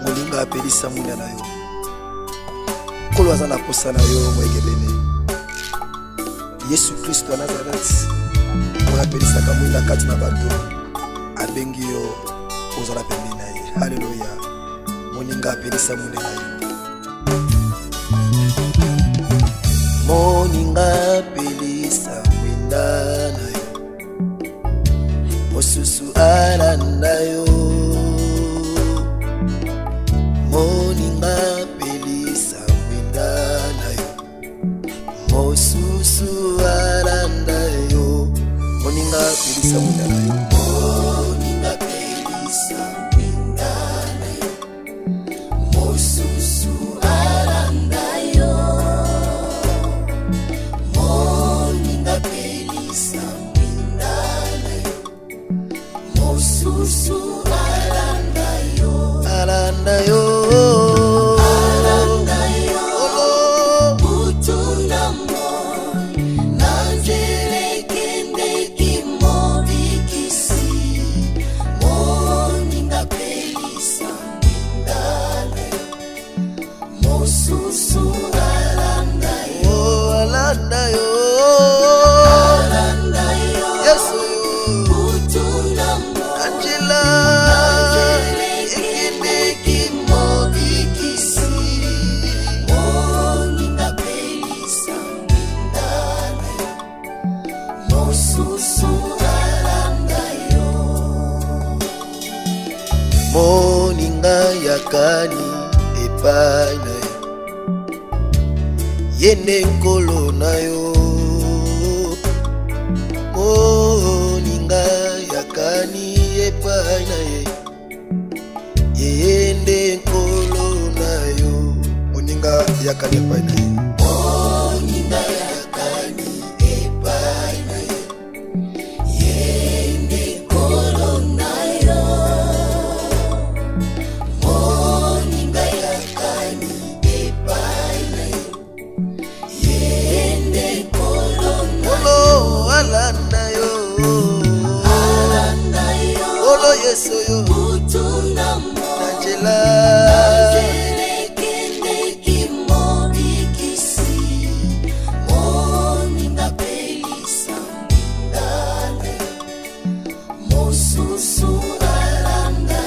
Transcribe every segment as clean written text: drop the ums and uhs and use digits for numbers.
Molinga apelisa muna na yo. Kolo azana posa na yo mwegebene. Yesu Kristo wa Nazareth. Mwa apelisa kamwinda kati na bato. Abengi yo ozala pembeni na ye. Haleluya. Molinga apelisa muna na yo. Moninga apelisa mwinda na yo. Mosusu alanda yo. Moninga apelisa mwinda na yo. Mosusu alanda yo. Moninga apelisa mwinda na yo. Moninga apelisa mwinda na yo. Mosusu alanda yo. Moninga apelisa mwinda na yo. Mosusu alanda yo. Alanda yo. Moninga yakani epai na yo. Yende nkolo na yo. Moninga yakani epai na ye. Yende nkolo na yo. Moninga yakani epai na ye. Moninga yakani epai na ye. Yende nkolo na yo. Moninga yakani epai na ye. Yende nkolo na yo. Alanda yo. Alanda yo. Olo yeso yo. Utuna mo. Angela.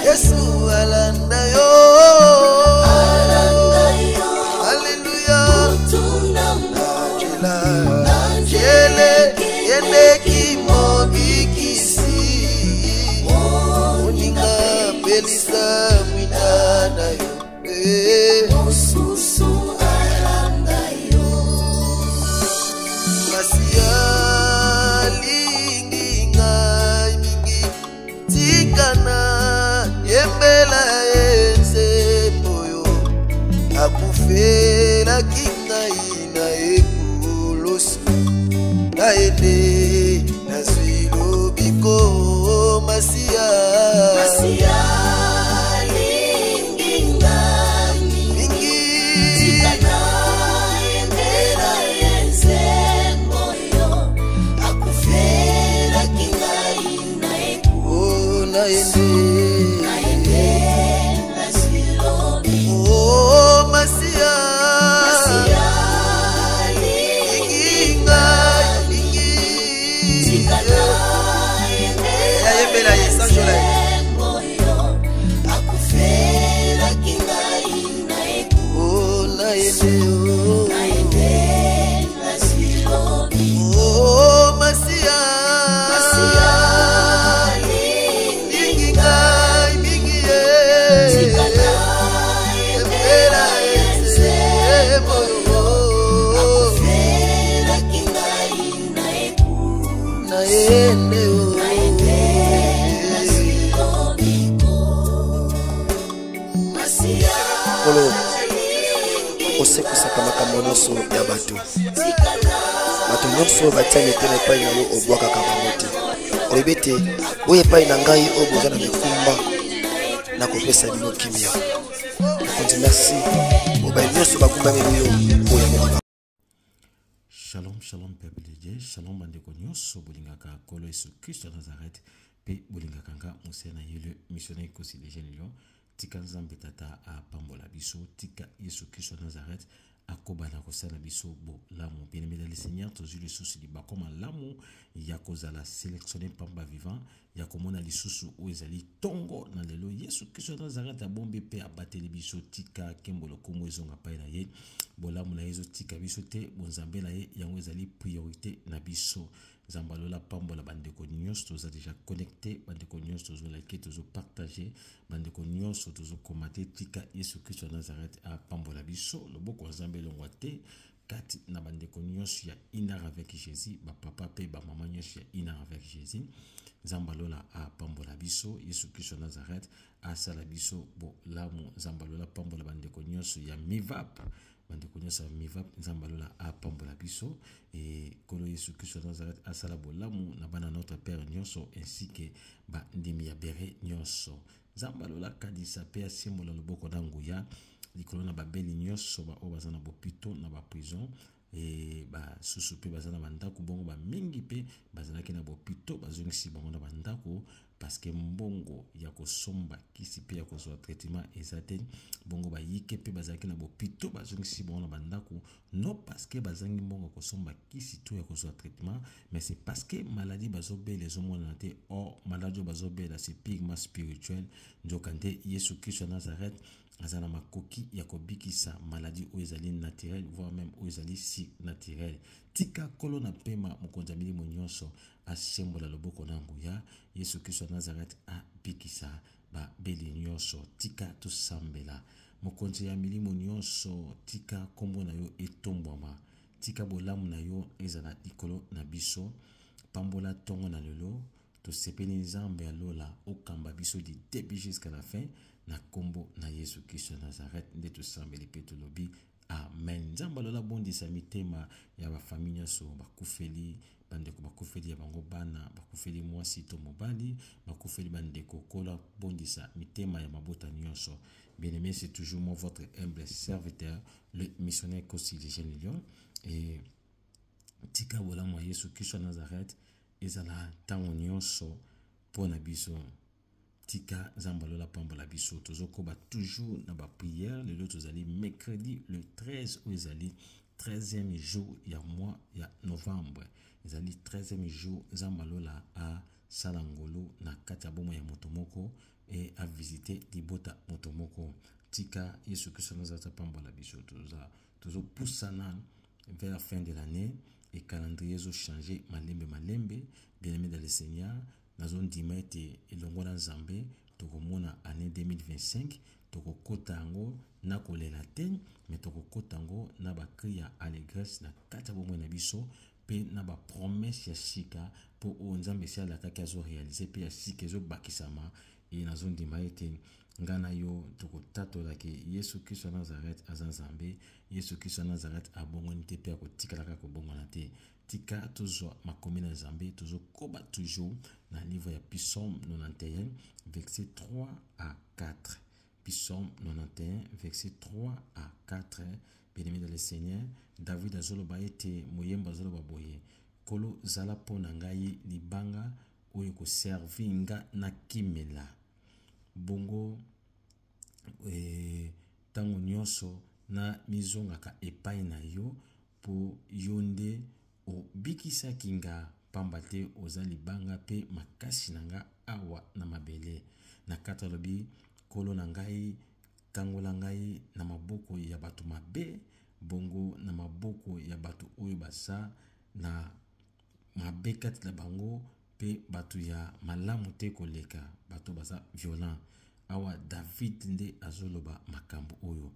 Yesu alanda yo. Alanda yo. Hallelujah. Angela. Angele yende kimo bikisi. Moninga pelisa mwinda na yo. Mosusu alanda yo. Masia lingi ngai mingi tikana. Yembela enze moyo. Akufela kingai na ekulosu. Naende nazwilo biko masia. Masia lingi ngami mingi tikana. Yembela enze moyo. Akufela kingai na ekulosu. Naende osekusaka makambo nyonso ya bato. Bato nyonso batiani te na epai na yo obwakaka bango te. Olobi ete oyo epai na ngai oyo boza na bikumba nakopesa bino kimia. Nakonzi merci obai nyonso bakumbameli yo oyo mokaba. Shalom, shalom, peuple de Dieu. Shalom, bande nyonso bolingaka kolo Yesu Christ Nazareth. Pe bolingaka nga musena yele missionnaire kosi les jeunes. Tika nzambe tata a pambola biso. Tika Yesu Christ Nazareth. Akobana kosala biso bo lamu. Bien aimé dans le Seigneur, tous les soucis liba comme lamu. Yakozala sélectionné pamba vivant. Yakomona lisusu ou ezali tongo na lelo. Yesu Christ Nazareth a bombe pe abateli biso tika kembolo komo ezonga pa na ye. Bolamu na yezo tika biso te bonzambe na ye yango ezali priorité na biso. Zambalola pambola bandeko nyonso toza déjà connecté, bandeko nyonso tozo like, tozo partager, bandeko nyonso tozo commenter tika Yesu Christ wa Nazareth a pambola biso loboko nzambe longwa te kati na bandeko nyonso ya inara avec Jésus, ba papa pe ba maman nyonso ya inara avec Jésus. Zambalola a pambola biso Yesu Christ wa Nazareth a sala biso bo lamu. Zambalola pambola bandeko nyonso ya mivap, bandeko nyonso ya mivap. Zambalola a pambola biso et kolo Yesu Christ wa Nazareth a sala bo lamu na bana notre père nyonso ainsi que ba ndimi ya bere nyonso. Zambalola kadisa pe asimbola loboko na nguya likolo na babeli nyonso ba o bazana bo pito na ba prison et ba susu pe bazana bandako bongo ba mingi pe bazana ki na bo pito bazongisi bango na bandako parce que mbongo ya kosomba kisi pe ya kozwa traitement ezate bongo ba yike pe bazaki na bo pito bazongisi bango na bandako non parce que bazangi mbongo kosomba kisi to ya kozwa traitement mais c'est parce que maladie bazobe les hommes te or maladie bazobe la c'est pigment spirituel njokande Yesu Christ wa Nazareth azana makoki ya kobikisa maladie ou ezali naturel voire même ou ezali si naturel. Tika kolo na pema mokonza milimo nyonso asembola loboko na nguya Yesu Christ wa Nazareth a bikisa ba beli nyonso. Tika tosambela mokonzi ya milimo nyonso tika kombo na yo etombwama. Tika bolamu na yo ezala likolo na biso pambola tongo na lelo tosepeli nzambe ya lola okamba biso di début jusqu'à la fin na kombo na Yesu Christ wa Nazareth nde tosambeli pe tolobi amen. Nzambe lola bondisa mitema ya ba famille nyonso bakufeli bandeko bakufeli ya bango bana bakufeli mwasi to mobali bakufeli bandeko kola bondisa mitema ya mabota nyonso. Bien-aimé, c'est toujours moi votre humble serviteur le missionnaire Kosi les jeunes et tika bola mo Yesu Christ wa Nazareth ezala tango nyonso pona biso. Tika zambalola pambola biso tozokoba toujours na ba prière le lot tozali mercredi le 13 ou ezali 13e jour ya mois ya novembre ezali 13e jour zambalola a salangolo na kati ya bomo ya motomoko et a visiter libota motomoko. Tika Yesu Christ Nazareth pambola biso tozo poussana vers la fin de l'année et calendrier zo changer malembe bien aimé dans le Seigneur na zone dimete elongo na Nzambe tokomona année 2025 tokokota yango na kolela te mais tokokota yango na bakri ya allégresse na kati ya bomoi na biso pe na ba promesse ya sika po o Nzambe si alaka ki azo réaliser pe ya sika ezo bakisama et na zone dimete ngana yo tokotatola ke Yesu Christ wa Nazareth aza Nzambe Yesu Christ wa Nazareth abongoni te pe akotikalaka kobongona te. Tika tozwa makomi na Nzambe tozokoba toujours na livre ya Psaume 91 verset 3 à 4. Psaume 91 verset 3 à 4. Bien-aimé dans le Seigneur, David azoloba ete moyemba azoloba boye kolo zala pona ngai libanga oyo ko servi nga na kimela bongo tango nyonso na mizongaka epai na yo po yonde obikisa kinga pamba te oza libanga pe makasi na nga awa na mabele na katalobi kolo na ngai kangola ngai na maboko ya bato mabe bongo na maboko ya bato oyo basa na mabe kati na bango pe bato ya malamu te koleka bato basa violent awa David nde azoloba makambo oyo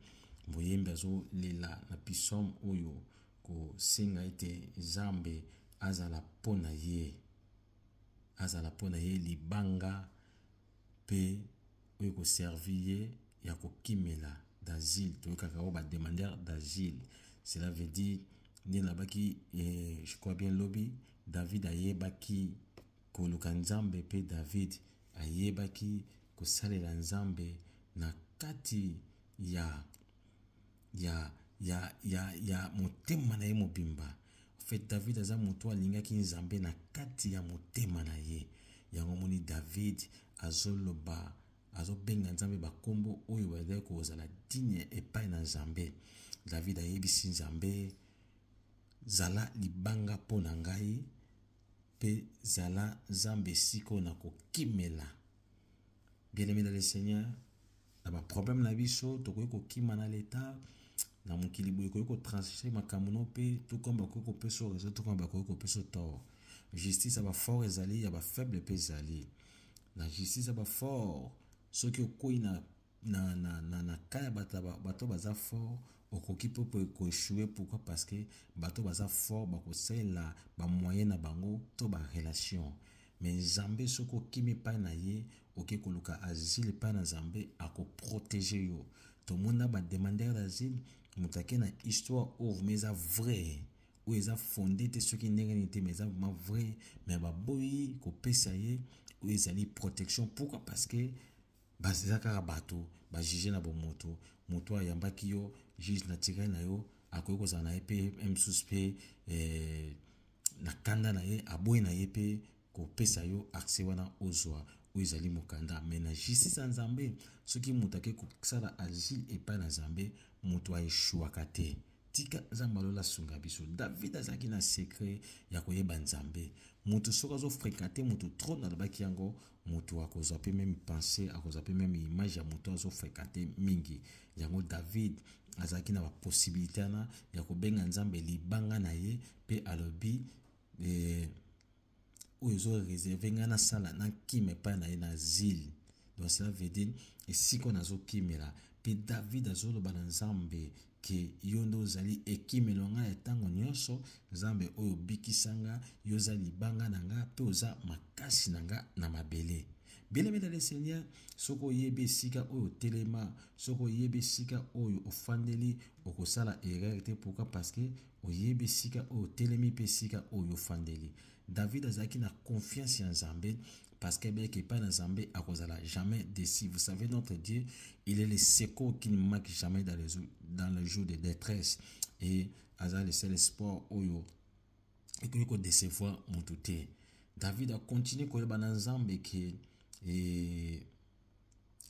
moyembe azolela na Psaume oyo ko senga ete Nzambe azala pona ye libanga pe oyo ko servir ye ya kokimela d'asile to kaka o ba demandeur d'asile. Cela veut dire ni nabaki je crois bien lobby David ayebaki koluka Nzambe pe David ayebaki kosalela Nzambe na kati ya motema na ye mobimba fait David aza moto alingaki nzambe na kati ya motema na ye. Yango moni David azoloba azobenga nzambe bakombo oyo bazali kozala digne epai na nzambe. David ayebisi nzambe zala libanga mpo na ngai pe zala nzambe siko na kokimela. Bien-aimé dans le Seigneur, na ba problème na biso tokoki kokima na l'état na mokili boye koki kotransiger makambo no pe tout comme bakoki kopesa réseau tout comme bakoki kopesa tort. Justice ya bafort ezali ya bafaible mpe ezali. Na justice ya bafort soki okoyi na kaya bato baza fort okoki mpe koéchouer. Pourquoi? Parce que bato baza fort bakosalela bamoyen na bango to barelation. Mais nzambe soki okimi epai na ye okoki koluka asile epai na nzambe akoprotege yo. Tomona bademandeur d'asile moto ake na histoire oyo mais eza vrai oyo eza fondé te soki ndenge nini te mais eza vraiment vrai mais baboyi kopesa ye oyo ezali protection. Pourquoi? Parce que eza kaka bato bajuge na bomoto moto ayambaki yo juge naturel na yo akoki kozala na ye mpe msusu mpe na kanda na ye aboyi na ye mpe kopesa yo accès wana ozwa oyo ezali mokanda. Mais na justice ya nzambe soki moto ake kosala asile epai na nzambe moto aeshuaka te. Tika nzambe alola sunga biso. David azalaki na secret ya koyeba nzambe. Moto soki azofréquente moto trop nalobaki yango moto akozwa mpe meme pensée akozwa mpe meme image ya moto azofréquente mingi. Yango David azalaki na baposibilité wana ya kobenga nzambe libanga na ye mpe alobi oyo ezo réserve nga na sala na kima epai na ye na asile. Donc cela veut dire esiko nazokimela mpe David azoloba na nzambe ke yo nde ozali ekimelo ngai ya ntango nyonso. Nzambe oyo obikisanga yo oza libanga na nga mpe oza makasi na nga na mabele. Bien-aimé dans le Seigneur, soki oyebi esika oyo otelema soki oyebi esika oyo ofandeli okosala erreur te. Pourquoi? Parce que oyebi esika oyo otelemi mpe esika oyo ofandeli. David azalaki na confiance en Nzambe parce que bien qu'il pas dans Nzambe akozala jamais déçu. Vous savez, notre Dieu, il est le secours qui ne manque jamais dans le jour de détresse. Et azal le seul espoir oyo et que décevoir mon touté. David a continué ko ba na Nzambe ke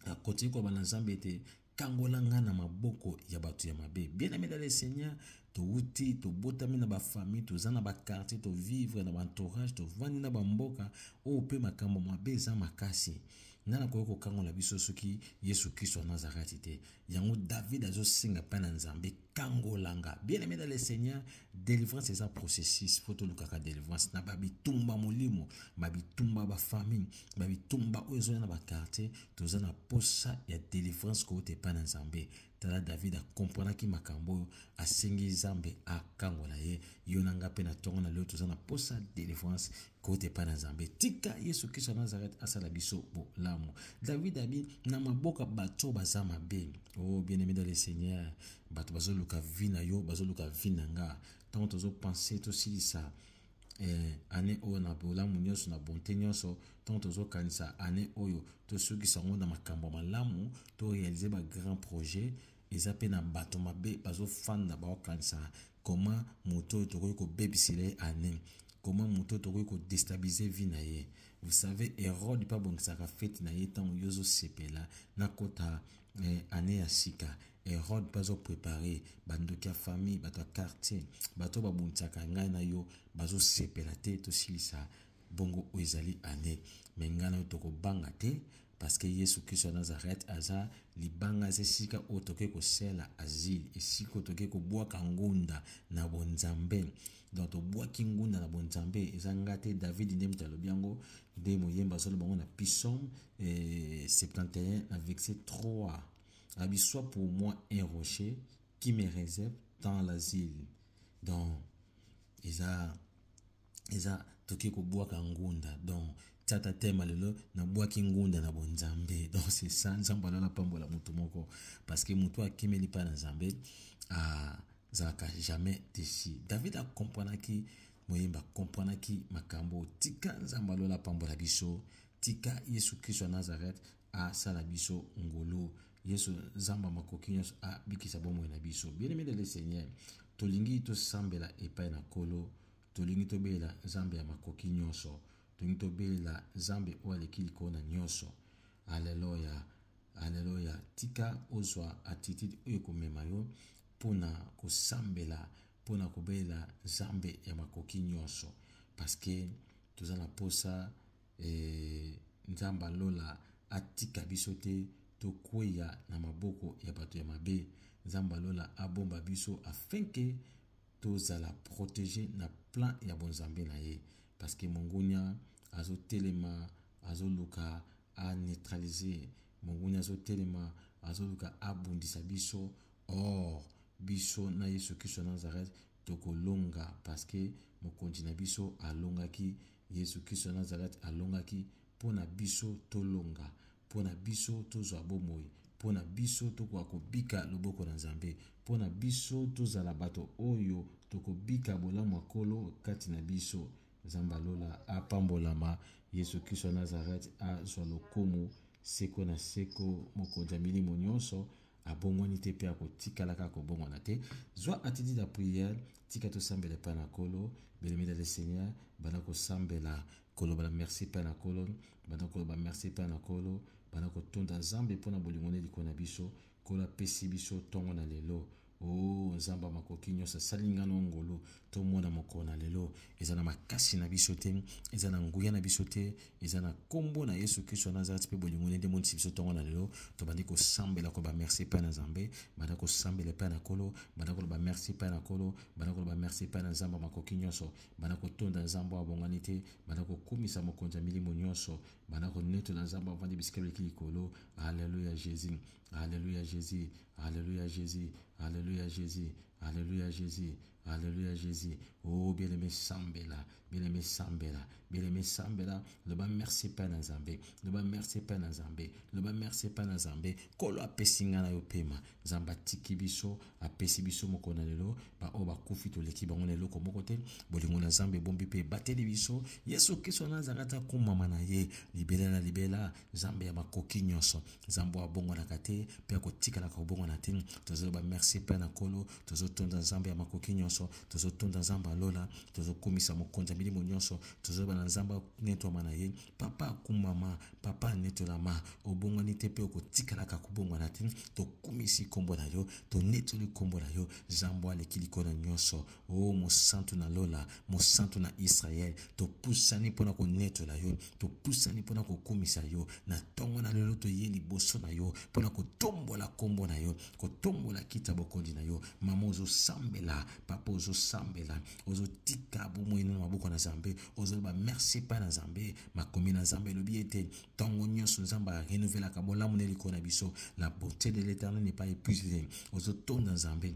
a continué ko ba na Nzambe te kangola nga na maboko ya bato ya mabe. Bien-aimé dans le Seigneur, to wuti to botami na ba famille to zana ba quartier to vivre na ba entourage to vandi na ba mboka o pe makambo mabe za makasi. Nana koyoko kangola biso soki Yesu Kristo wa Nazareth te. Yango David azo singa pa na Nzambe kangolanga. Bien-aimé dans le Seigneur, délivrance c'est un processus. Faut to lukaka délivrance na babi tumba molimo, babi tumba ba famille, babi tumba ozo na ba quartier to zana posa ya délivrance ko te pa na Nzambe. Tala David a comprendre ki makambo a sengi Nzambe a kangola ye yonanga pe na tonga na leo to zana posa délivrance kote pa na Nzambe. Tika Yesu Kristo Nazareth asala biso bo lamu. David abi na maboka bato baza mabe. Oh bien-aimé dans le Seigneur, bato bazo luka vina yo, bazo luka vina nga. Tant tozo penser to silisa année oyo na bolamu nyonso na bonté nyonso tant tozo kanisa année oyo to soki sango na makambo malamu to réaliser ba grand projet eza pe na bato mabe bazo fanda ba kanisa comment moto to ko bebisile année. Comment moto tokoki ko déstabiliser vie na ye. Vous savez, Hérode pas bon ça fête na ye tant yozo sepela na kota année ya sika. Hérode pas zo préparer bandoki ya famille bato quartier bato babuntsaka ngai na yo bazo sepela te to silisa bongo oizali année. Mais ngana toko banga te parce que Yesu Kristo Nazareth aza libanga sika otoke ko sela asile esiko toke ko bwaka ngunda na bonzambe. Donc to bwaki ngunda na bonzambe ezangate David ndem talobi yango de moyemba solo bango na Psaume 71 na verset 3. Abi soit pour moi un rocher qui me réserve dans l'asile. Donc eza toke ko bwaka ngunda. Donc tata tema lelo na bwaki ngunda na bonzambe. Donc c'est ça nzambe la pambola mutu moko parce que mutu akimeli pa na nzambe zaka jamais déçu. David a comprendre ki moyemba comprendre ki makambo tika nzambe la pambola biso tika Yesu Kristo Nazareth a sala biso ngolo Yesu nzamba makoki a bikisa bomo na biso. Bien-aimé dans le Seigneur, tolingi to sambela epai na kolo tolingi tobela nzambe ya makoki nyonso, tolingi tobela nzambe oyo aleki likolo na nyonso. Alleluya, alleluya. Tika ozwa attitude oyo komema yo mpona kosambela, mpona kobela nzambe ya makoki nyonso, parce que toza na posa nzambe alola atika biso te tokweya na maboko ya bato ya mabe. Nzambe alola abomba biso afin que tozala protégé na plan ya bonzambe na ye, parce que mongunya azotelema azoluka a neutraliser, mongunya azotelema azoluka abundisa biso. Or biso na Yesu Kristo Nazareth tokolonga, parce que mokonzi na biso alongaki, Yesu Kristo Nazareth alongaki mpona biso tolonga, mpona biso tozwa bomoi, mpona biso tokoka kobika loboko na Nzambe, mpona biso tozala bato oyo tokobika bolamu ya Nkolo kati na biso. Nzambe alola apambolama, Yesu Kristo Nazareth azwa lokumu seko na seko, mokonzi ya milimo nyonso abongwani te mpe akotikala kaka kobongwana te. Zwa attitude ya prière, tika tosambela epai na Nkolo. Bien-aimé le Seigneur, bana kosambela koloba merci epai na Nkolo, bana koloba merci epai na Nkolo, bana kotonda Nzambe mpona bolingo na likolo na biso. Nkolo apesi biso ntongo na lelo. Oh Nzambe makoki nyonso asali ngano ngolu tomona mokolo na lelo, eza na makasi na biso te, eza na nguya na biso te, eza na kombo na Yesu Kristo Nazareth mpe bolingo nde monisi biso ntongo na lelo. Tobandi kosambela koba merci epai na Nzambe, banda kosambela epai na Nkolo, banda koloba merci epai na Nkolo, banda koloba merci epai na Nzambe makoki nyonso, banda kotonda Nzambe abongani te, banda kokumisa mokonzi ya milimo nyonso, banda konetola Nzambe avandi bisika bileki likolo. Alléluia Jésus, alléluia Jésus, alléluia Jésus, alléluia Jésus, alléluia Jésus, alléluia Jésus. Oh bien-aimé sambela, bien-aimé sambela, bien-aimé sambela. Le ba merci pa na Nzambe, le ba merci pa na Nzambe, le ba merci pa na Nzambe. Kolo apesi nga na yo pema, Nzamba tiki biso, apesi biso moko na lelo, ba o ba kufi to leki bango na lelo komoko te, bolingo na Nzambe bombi pe bateli biso. Yesu Kristo Nazareth akumama na ye, libela libela, Nzambe ya makoki nyonso, Nzambe wa bongo na kate, pe akotikala ka bongo na te. Tozo ba merci pa na Nkolo, tozo tonda Nzambe ya makoki nyonso, tozo tonda Nzambe alola, tozo komisa mokonzi ya milimo nyonso, tozo ba na Nzambe netoma na ye. Papa kumama, papa netolama, obongani te pe okotikala ka kubongo na te. To komisi kombo na yo, to netoli kombo na yo, Nzambe aleki likolo nyonso. Oh mo santu na lola, mo santu na Israel, to pusani pona ko netola yo, to pusani pona ko komisa yo na tongo na lelo, to ye liboso na yo pona ko tombola kombo na yo, ko tombola kita bokondi na yo. Mama ozo sambela, papa ozo sambela, ozo tika bomoi na maboko na Nzambe, ozo ba merci pa na Nzambe, makomi na Nzambe lobi ete tongo nyonso Nzambe a renouveler ka bolamu na likolo na biso. La bonté de l'Éternel n'est pas épuisée. Ozo tonda Nzambe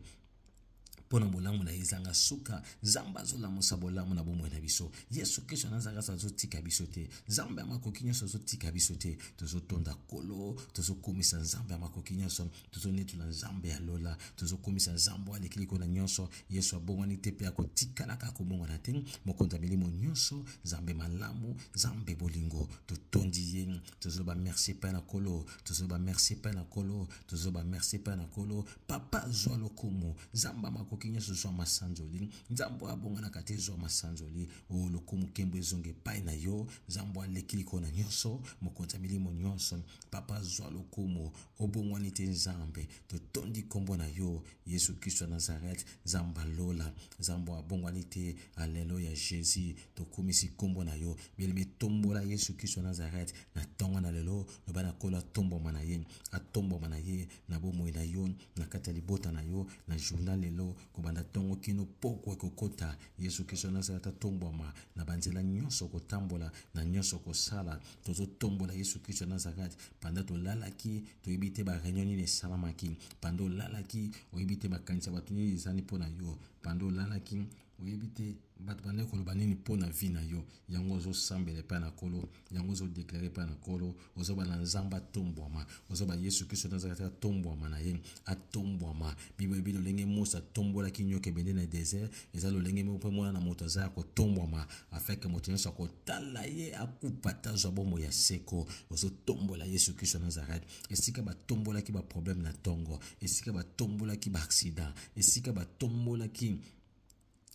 pona bolamu na ezanga suka, Nzambe azolamusa bolamu na bomoi na biso. Yesu Kristo Nazareth azotika biso te, Nzambe ya makoki nyonso azotika biso te. Tozotonda Nkolo, tozokomisa Nzambe ya makoki nyonso, tozonetula Nzambe ya lola, tozokomisa Nzambe aleki likolo na nyonso. Yesu abongwani te pe akotikala kaka kobongwana te, mokonzi ya milimo nyonso, Nzambe malamu, Nzambe bolingo. Totondi ye, tozoba merci pa na Nkolo, tozoba merci pa na Nkolo, tozoba merci pa na Nkolo. Papa zwa lokumu, Nzambe makoki nyonso zwa masanzoli, Nzambe abongana kate zwa masanzoli. O lokumu kembo ezonge pai na yo, Nzambe aleki likolo na nyonso, mokonzi ya milimo nyonso. Papa zwa lokumu, obongwani te Nzambe, totondi kombo na yo Yesu Kristo Nazareth, Nzambe lola, Nzambe abongwani te. Alléluia Jésus, tokomisi kombo na yo. Bien-aimé tombola Yesu Kristo Nazareth na tongo na lelo, lobana kola tombo na ye, atombo na ye na bomoi na yo, na kata libota na yo, na journal lelo kobanda tongo kino poko kokota. Yesu Kristo Nazareth atomboma na banzela nyonso kotambola na nyonso kosala. Tozo tombola Yesu Kristo Nazareth panda to lalaki, to ibite ba réunion ni salamaki, pando lalaki, o ibite ba kanisa batuni izani pona yo, pando lalaki oyebite bato bande koloba nini mpona vi na yo. Yango ozosambela epai na Nkolo, yango ozodeklare epai na Nkolo, ozoba na Nzambe atombwama, ozoba Yesu Kristo Nazareth atombwama na ye, atombwama. Bible ebi lolenge Musa atombolaki nyoka ebende na desert, eza lolenge mpe mwana na moto aza kotombwama afin moto nyonso akotala ye akupata zwa bomoi ya seko. Ozotombola Yesu Kristo Nazareth esika batombolaki ba problème na tongo, esika batombolaki ba accident, esika batombolaki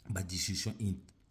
ba discussion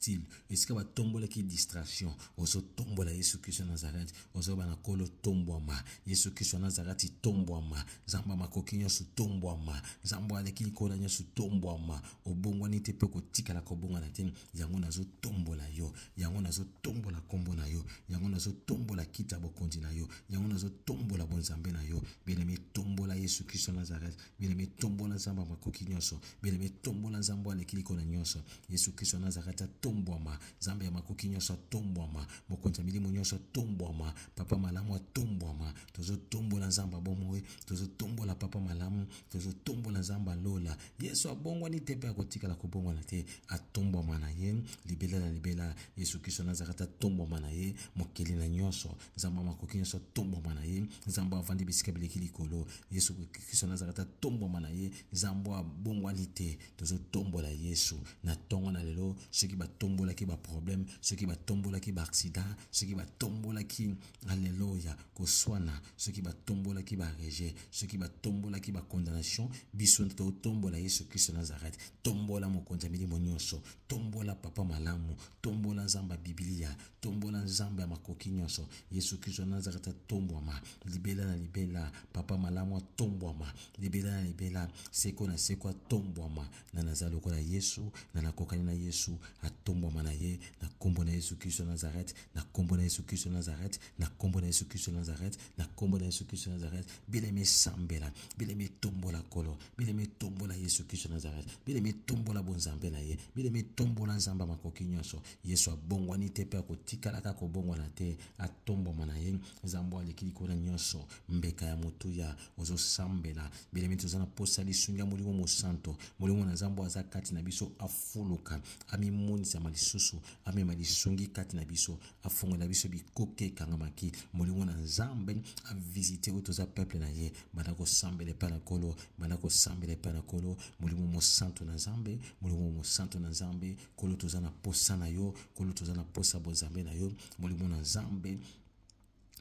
inutile esika batombolaki distraction ozotombola Yesu Kristo Nazareth ozobana kolo tombwama Yesu Kristo Nazareth tombwama zamba makoki nyonso tombwama zamba aleki likolo nyonso tombwama obongwani te pe kotikala kobongwana te yango nazotombola yo yango nazotombola kombo na yo yango nazotombola kita bokonzi na yo yango nazotombola bonzambe na yo bien-aimé tombola Yesu Kristo Nazareth bien-aimé tombola zamba makoki nyonso bien-aimé tombola zamba aleki likolo nyonso Yesu Kristo Nazareth tombwama zamba ya makoki nyonso tombwama mokonzi milimo nyonso tombwama papa malamu tombwama tozotombola zamba bomoe tozotombola papa malamu tozotombola zamba lola Yesu abongwani te pe akotikala kobongwana te atombwama na ye libela na libela Yesu Kristo Nazareth atombwama na ye mokeli na nyonso zamba makoki nyonso atombwama na ye zamba avandi bisika bileki likolo Yesu Kristo Nazareth atombwama na ye zamba abongwani te tozotombola Yesu na tongo na lelo soki batombolaki ba problème soki batombolaki ba accident soki batombolaki alléluia koswana soki batombolaki ba rejet soki batombolaki ba condamnation biso totombola Yesu Kristo Nazareth tombola mokonzi milimo nyonso tombola papa malamu tombola nzamba biblia tombola nzamba ya makoki nyonso Yesu Kristo Nazareth tombwama libela na libela papa malamu tombwama libela na libela seko na seko tombwama na nazalo lokola Yesu na nakokani na Yesu atombwama na ye na kombo na Yesu Kristo Nazareth na kombo na Yesu Kristo Nazareth na kombo na Yesu Kristo Nazareth na kombo na Yesu Kristo Nazareth bien-aimé sambela bien-aimé tombola kolo bien-aimé tombola Yesu Kristo Nazareth bien-aimé tombola bonzambe na ye bien-aimé tombola nzamba makoki nyonso Yesu abongwani te pe akotikala kaka kobongwana te atombwama na ye nzambo aleki likolo nyonso mbeka ya motuya ozosambela bien-aimé tozana posa lisungi ya molimo mosanto molimo na nzambo aza kati na biso afuluka amimonisa malisusu amema lisungi kati na biso afongola biso bikoke ekangamaki molimo na nzambe avisite oyo toza peuple na ye bana kosambela epai na kolo bana kosambela epai na kolo molimo mosanto na nzambe molimo mosanto na nzambe kolo toza na posa na yo kolo toza na posa bonzambe na yo molimo na nzambe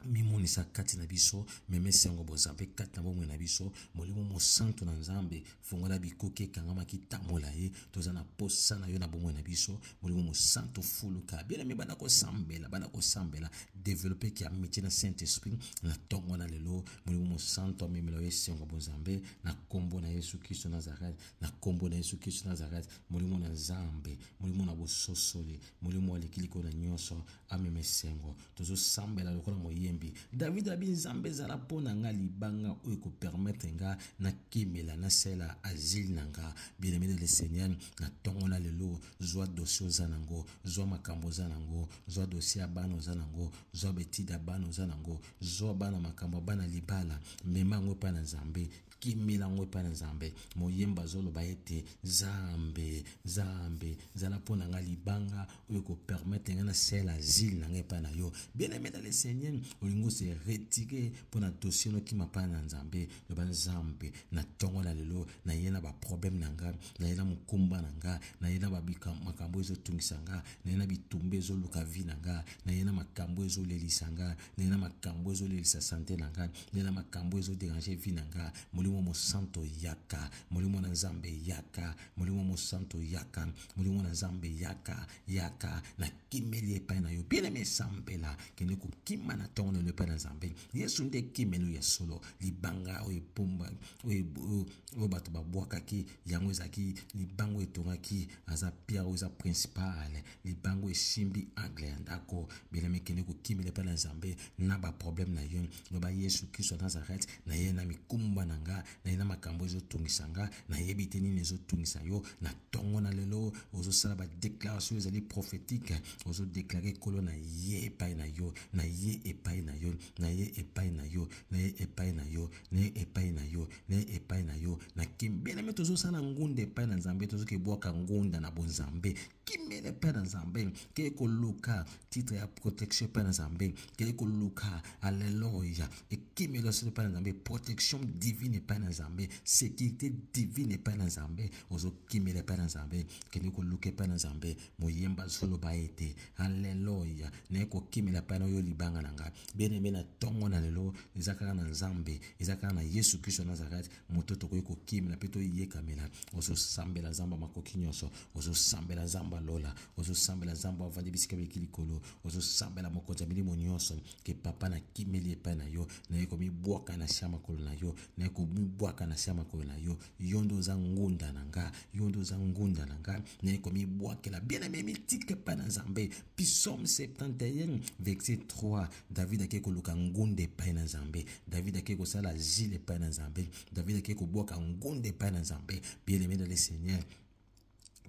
mimonisa kati na biso memesi yango bozambe kati na bomoi na biso molimo mosanto na nzambe fongola bikoki ekangamaki tamola ye toza na posa na yo na bomoi na biso molimo mosanto fuluka bien-aimé bana kosambela développer ki amitié na Saint-Esprit na tongo na lelo molimo mosanto amemela yo esengo bozambe na kombo na Yesu Kristo Nazareth na kombo na Yesu Kristo Nazareth molimo na nzambe molimo na bososoli molimo aleki likolo na nyonso amema esengo tozosambela lokola moye David abi nzambe zala pona nga libanga oyo ko permettre nga na kimela na sela asile nanga bien-aimé de le Seigneur na tongo na lelo zwa dossier zanango zwa makambo zanango zwa dossier bana zanango zwa betida bana zanango zwa bana makambo bana libala mema ngo pa na nzambe kimela ngo pa na nzambe moyemba zolo ba ete zambe zala pona nga libanga oyo ko permettre nga na sela asile nanga pa na yo bien-aimé de le Seigneur olingo se retirer pour na dossier no ki mapa na nzambe le ba nzambe na tongo na lelo na yena ba problème nanga na yena mukumba nanga na yena ba bika makambo ezo tungisanga na yena bitumbe ezo luka vi nanga na yena makambo ezo lelisanga na yena makambo ezo lelisa santé nanga na yena makambo ezo déranger vi nanga molimo mosanto yaka molimo na nzambe yaka molimo mosanto yaka molimo na nzambe yaka na kimeli epai na yo bien-aimé sambela kende ko kima na tongo na lepa na nzambe Yesu nde kimelo ya solo libanga oyo pomba oyo bato babwakaki yango ezaki libango etongaki aza pierre oyo eza principal libango esimbi angle ya ndako bien-aimé kende ko kimela epai na nzambe na ba problème na yo loba Yesu Kristo Nazareth na ye na mikumba na nga na ye na makambo ezotungisa nga na yebi te nini ezotungisa yo na tongo na lelo ozosala ba déclaration ezali prophétique ozodeklare kolo na ye epai na yo na ye epai na yo na ye epai na yo na ye epai na yo na ye epai na yo na ye epai na yo na bien-aimé tozosala ngunda epai na nzambe tozokebwaka ngunda na bonzambe kimele epai na nzambe ke koluka titre ya protection epai na nzambe ke koluka alleluya ekimele oso epai na nzambe protection divine epai na nzambe sécurité divine epai na nzambe ozokimele epai na nzambe kende koluka epai na nzambe moyemba zolo ba ete alleluya na ko kimela pa na yo libanga nanga bien-aimé na tongo na lelo ezaka na nzambe ezaka na Yesu Kristo Nazareth moto to ko kimela pe to yekamela ozo sambela nzamba makoki nyonso ozo sambela nzamba lola ozo sambela nzamba avandi bisika bikilikolo ozo sambela mokonza milimo nyonso ke papa na kimeli pa na yo na ko mi bwaka na siama kolo na yo na ko mi bwaka na siama kolo na yo yondo za ngunda nanga yondo za ngunda nanga na ko mi bwaka la bien-aimé mythique pa na nzambe Psaume 71 verset 3 David ake ko luka ngunde pa na nzambe David ake ko sala zile pa na nzambe David ake ko bwaka ngunde pa na nzambe bien-aimé dans le Seigneur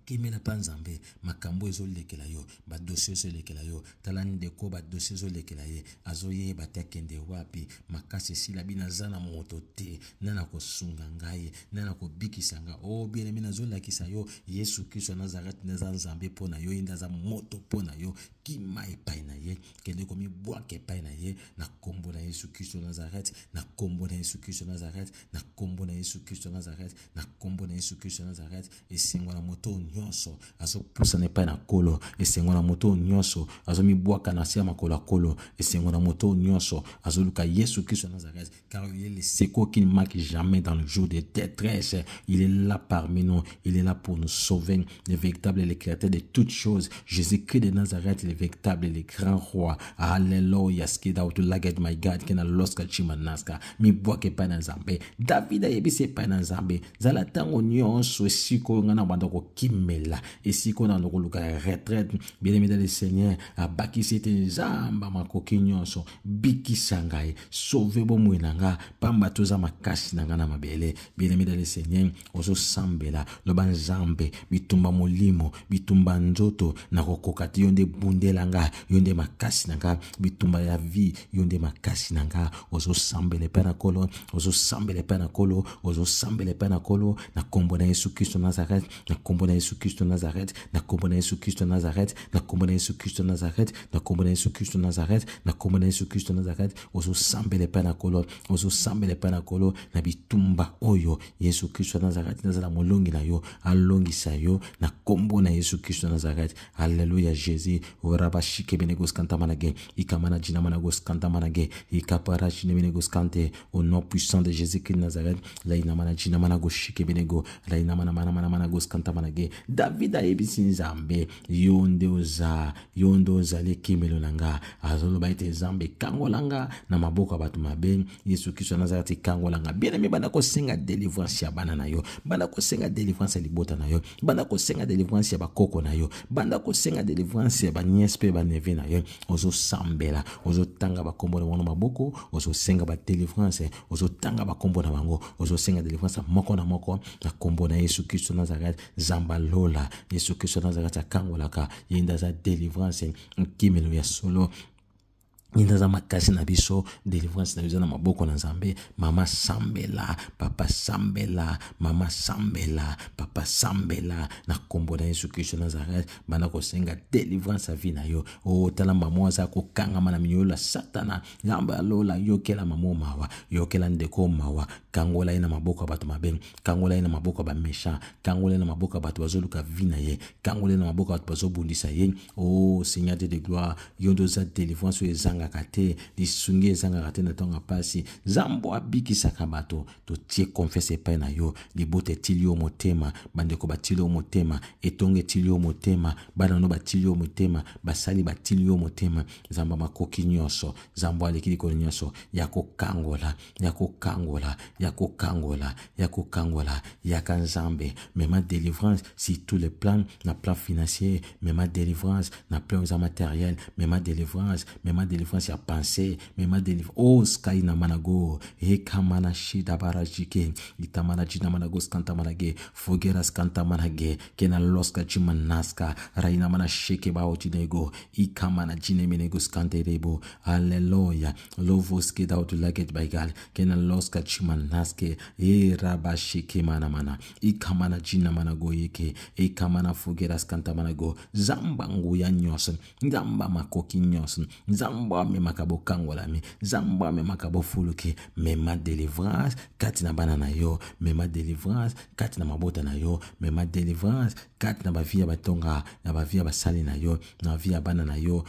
kimela pa nzambe makambo ezolekela yo ba dossier ezolekela yo tala ndeko ba dossier ezolekela ye azoye batakende wapi makasi sila bina zana moto te nana kosunga ngai nana kobikisa nga o bien mina zolakisa yo Yesu Kristo Nazareth neza nzambe pona yo indaza moto pona yo kima epai na ye kende komi bwake epai na ye na kombo na Yesu Kristo Nazareth na kombo na Yesu Kristo Nazareth na kombo na Yesu Kristo Nazareth na kombo na Yesu Kristo Nazareth esengo na moto nyonso azopusa na epai na kolo esengo na moto nyonso azomibwaka na sia makolo kolo esengo na moto nyonso azoluka Yesu Kristo Nazareth car il est le secours qui ne manque jamais dans le jour de détresse. Il est là parmi nous, il est là pour nous sauver, le véritable et le créateur de toutes choses. Jésus-Christ de Nazareth, le véritable et le grand roi. Alléluia, skida out laget my God kena loska chimanaska mi bwake pa na nzambe David ayebise pa na nzambe zala tango nyonso esiko ngana banda ko kimela esiko na lokoluka retraite bien-aimé dans le Seigneur abakisi te nzamba makoki nyonso bikisa ngai sauve bomwe nanga pamba toza makasi nanga na mabele bien-aimé dans le Seigneur ozo sambela loba nzambe bitumba molimo bitumba nzoto na kokokati yonde bundela nga yonde makasi nanga bitumba ya vie yonde makasi nanga ozo sambele pa na kolo ozo sambele pa na kolo ozo sambele pa na kolo na kombo na Yesu Kristo Nazareth na kombo na Yesu Kristo Nazareth na kombo na Yesu Kristo Nazareth na kombo na Yesu Kristo Nazareth na kombo na Yesu Kristo Nazareth na kombo na Yesu Kristo Nazareth ozo sambele pa na kolo ozo sambele pa na kolo na bitumba oyo Yesu Kristo Nazareth nazala molongi na yo alongisa yo na kombo na Yesu Kristo Nazareth. Alléluia Jésus oraba shike benegos kanta manage ikamana jina managos kanta manage ikapara jina benegos kante au nom puissant de Jésus Christ Nazareth la inamana jina managos shike benego la inamana managos kanta manage David ayebisi nzambe yondo zale kimelo nanga azolo baite nzambe kangolanga na maboko batu mabe Yesu Kristo Nazareth kangolanga bien-aimé bana ko senga délivrance ya bana na yo bana ko senga délivrance ya libota na yo bana ko senga délivrance ya bakoko na yo bana ko senga délivrance ya banyespe ba neve na yo ozo sambela ozo tanga bakombo na wana maboko ozo senga ba délivrance ozo tanga bakombo na bango ozo senga délivrance moko na moko na kombo na Yesu Kristo Nazareth zamba lola Yesu Kristo Nazareth akangolaka yenda za délivrance kimelo ya solo Indaza makasi na biso délivrance na bizana maboko na nzambe mama sambela papa sambela mama sambela papa sambela na kombo na Yesu Kristo Nazareth bana ko senga délivrance a vie na yo o tala mamo za ko kangama na minyola satana ngamba lola yokela mamo mawa yokela ndeko mawa kangola ina maboko batu mabe kangola ina maboko ba méchant kangola ina maboko batu bazoluka vie na ye kangola ina maboko batu bazobundisa ye o Seigneur de gloire yondo za délivrance ezanga kate lisungi ezanga kate na tonga pasi zambo abikisaka bato to tie confesse pa na yo libote tilio motema bandeko batilio motema etonge tilio motema bana no batilio motema basali batilio motema zamba makoki nyonso zambo alekili ko nyonso yako kangola yaka nzambe mema délivrance si tous les plans na plan financier mema délivrance na plan matériel mema délivrance ya pensée mema délivrance oh sky na manago e kamana shida barajike itamana jina manago skanta manage fogera skanta manage kena loska chimanaska raina mana sheke ba otinego ikamana jine menego skante rebo hallelujah lovoski da to like it by God kena loska chimanaske e rabashike mana ikamana jina manago yeke ikamana fogera skanta manago zamba nguya nyosen zamba makoki nyosen zamba zamba me makabo kangola mi zamba me makabo fuluki mema délivrance kati na bana na yo mema délivrance kati na mabota na yo mema délivrance kati na bavia batonga na bavia basali na yo na bavia bana na yo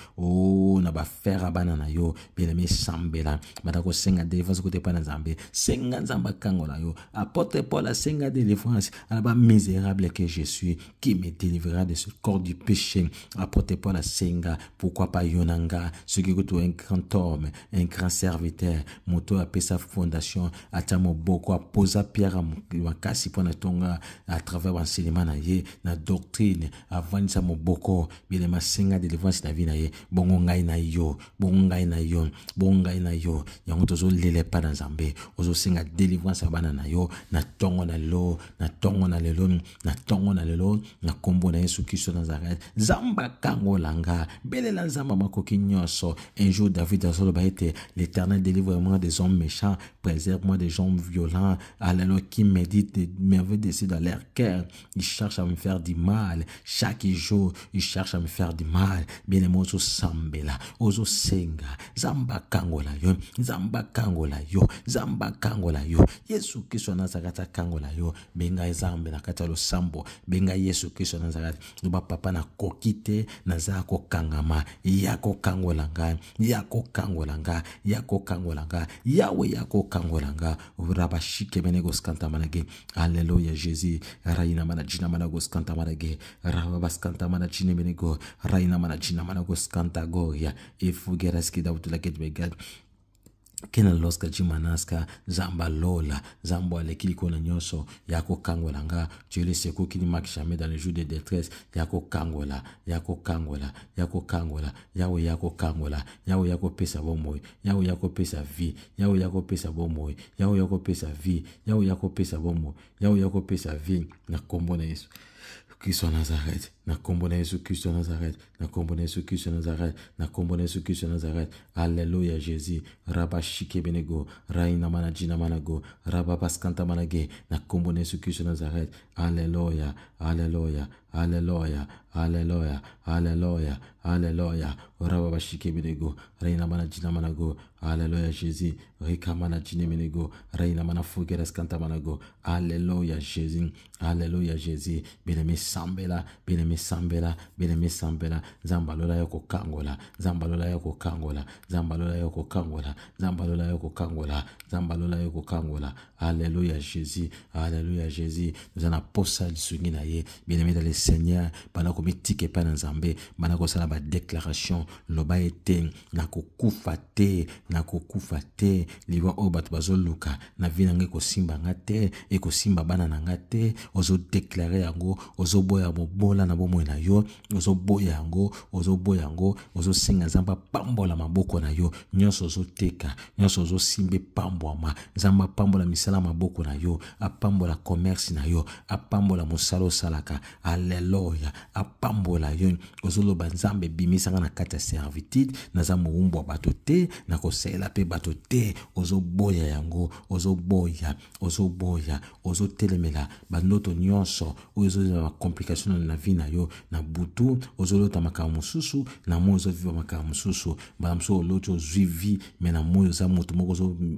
na bafera bana na yo bien-aimé sambela batako senga délivrance côté pa na nzambe senga nzamba kangola yo apôtre Paul a senga délivrance alaba misérable que je suis qui me délivrera de ce corps du péché apôtre Paul a senga pourquoi pas yonanga ce qui est un grand homme un grand serviteur moto a sa fondation atamo boko a posa pierre makasi pona tonga à travers l'enseignement na ye na doctrine avant ça mo boko bien ma senga délivrance na vie na ye bongo ngai na yo yango tozo lele pa na nzambe ozo senga délivrance bana na yo na tongo na lelo na kombo na Yesu Kristo Nazareth zamba kango langa belela nzamba makoki nyonso un jour David a solo baete l'Éternel délivre-moi des hommes méchants préserve-moi des gens violents alléluia qui méditent des merveilles de dans leur cœur ils cherchent à me faire du mal chaque jour ils cherchent à me faire du mal bien aimé ozo sambela ozo senga zamba kango la yo Yesu Kristo Nazareth kango la yo benga ezambe na kata lo sambo benga Yesu Kristo Nazareth loba papa na kokite na za ko kangama yako kango langa yawe yako kango langa uraba shike benego skanta manage alleluia Jésus raina mana jina mana go skanta manage raba skanta mana jina benego raina mana jina mana go skanta goya ifugera skida utula get begad kena loska jimanaska zamba lola zambo alekili kona nyoso yako kangolanga jele seko kini makishame dans le jour de détresse yako kangola yawe yako kangola yawe yako pesa bomoy yawe yako pesa vie yawe yako pesa bomoy yawe yako pesa vie yawe yako pesa bomoy yawe yako pesa vie na kombo na Yesu Kristo Nazareth na kombo na Yesu Kristo Nazareth na kombo na Yesu Kristo Nazareth na kombo na Yesu Kristo Nazareth alleluia Jésus raba shike benego raina mana jina manago raba paskanta manage na kombo na Yesu Kristo Nazareth alleluia raba shike benego raina mana jina manago alleluia Jésus rika mana jina menego raina mana fugera skanta manago alleluia Jésus bien-aimé sambela zambalola yoko kangola alléluia Jésus nous en aposa lisuni na ye bien-aimé dans le Seigneur bana ko mitike pa na nzambe bana ko sala ba déclaration loba ete na kokufa te liwa o bato bazoluka na vina nge ko simba ngate e ko simba bana na ngate ozo déclarer yango ozo boya mobola na bomo na yo ozo boya yango ozo senga zamba pambola maboko na yo nyonso ozo teka nyonso ozo simbe pambwama zamba pambola misala maboko na yo apambola commerce na yo apambola mosalo salaka alleluia apambola yo ozo loba nzambe bimisanga na kata servitude na za muumbo bato te na kosela pe bato te ozo boya yango ozo telemela bandoto nyonso ozo za complication na vie na yo na butu ozo lota makamu mususu na mo ozo viva makamu mususu balamso loto zwivi mena moyo za moto moko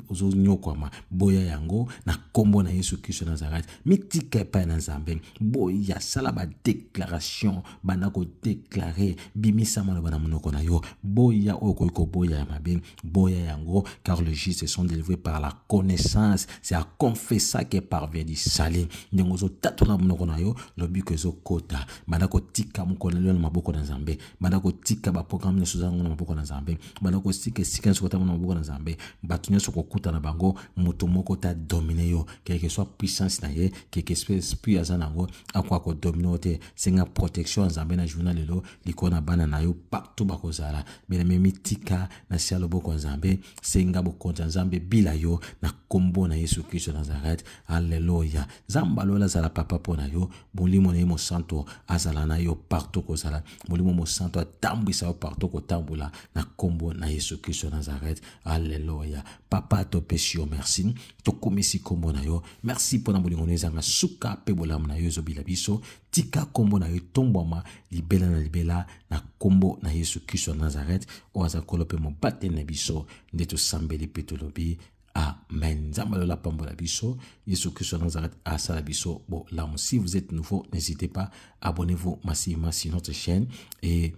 ozo nyokwama boya yango na kombo na Yesu Kristo Nazareth mitika pa na nzambe boya sala ba déclaration bana ko déclarer bimisa malo bana monoko na yo boya ko boya ya mabe boya yango car les justes sont délivrés par la connaissance c'est à confesser que parvient du salut ndingo zo tatula monoko na yo lobi ko zo kota bana ko tika mukolelo na maboko na nzambe bana ko tika ba programme ne suzango na maboko na nzambe bana ko sika sika so kota na maboko na nzambe batunya so kokuta na bango moto moko ta dominer yo quelle que soit puissance na ye quelle que soit esprit azanango akwa ko dominer te senga protection nzambe na journal lelo likona bana na yo partout bakozala bena mitika na sialo boko nzambe senga boko nzambe bila yo na kombo na Yesu Kristo Nazareth alleluia zamba lola zala papa pona yo molimo na mo santo azala na yo partout kozala molimo mo santo atambwisa yo partout kotambula na kombo na Yesu Kristo Nazareth alleluia papa to pesio merci to komisi kombo na yo merci pona molingo nezanga suka pe bolam na yo zobila biso tika kombo na yo tombwama libela na libela na kombo na Yesu Kristo ya Nazareth oaza kolope mobate na biso nde tosambeli pe tolobi amen. Nzambe alola pambola biso Yesu Kristo ya Nazareth asala biso bo lamu. Si vous êtes nouveau, n'hésitez pas, abonnez-vous massivement sur notre chaîne et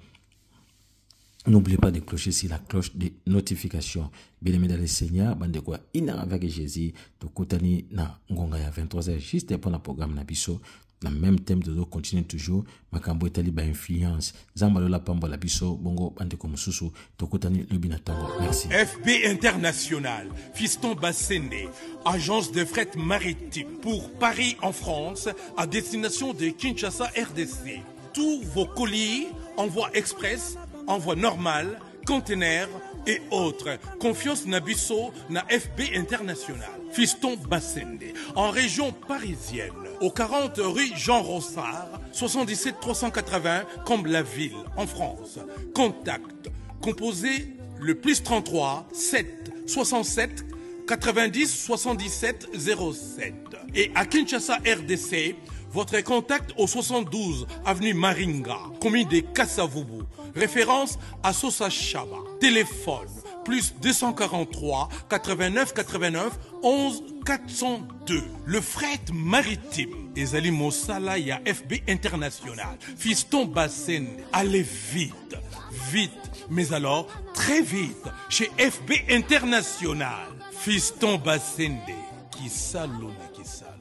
n'oubliez pas de clocher sur la cloche de notification. Bien-aimés dans le Seigneur, bande quoi ina avec Jésus, to kotani na ngonga ya 23h juste pour le programme na biso. Le même thème de continue toujours. Makambo etali ba influence. Zambalo la pambo la biso bongo bande ko mususu to kotani lubina tango. Merci. FB International, Fiston Bassende, agence de fret maritime pour Paris en France à destination de Kinshasa RDC. Tous vos colis, envoi express, envoi normal, conteneur et autres. Confiance Nabiso na FB International. Fiston Bassende, en région parisienne, au 40 rue Jean Rossard, 77 380 Comble-la-Ville, en France. Contact, composé le +33 7 67 90 77 07. Et à Kinshasa RDC, votre contact au 72 avenue Maringa, commune de Kassavubu, référence à Sosa Chaba. Téléphone +243 89 89 11 402. Le fret maritime. Ezali Mosala ya FB International. Fiston Bassende. Allez vite, vite, mais alors très vite chez FB International. Fiston Bassende. Qui salona, qui salona.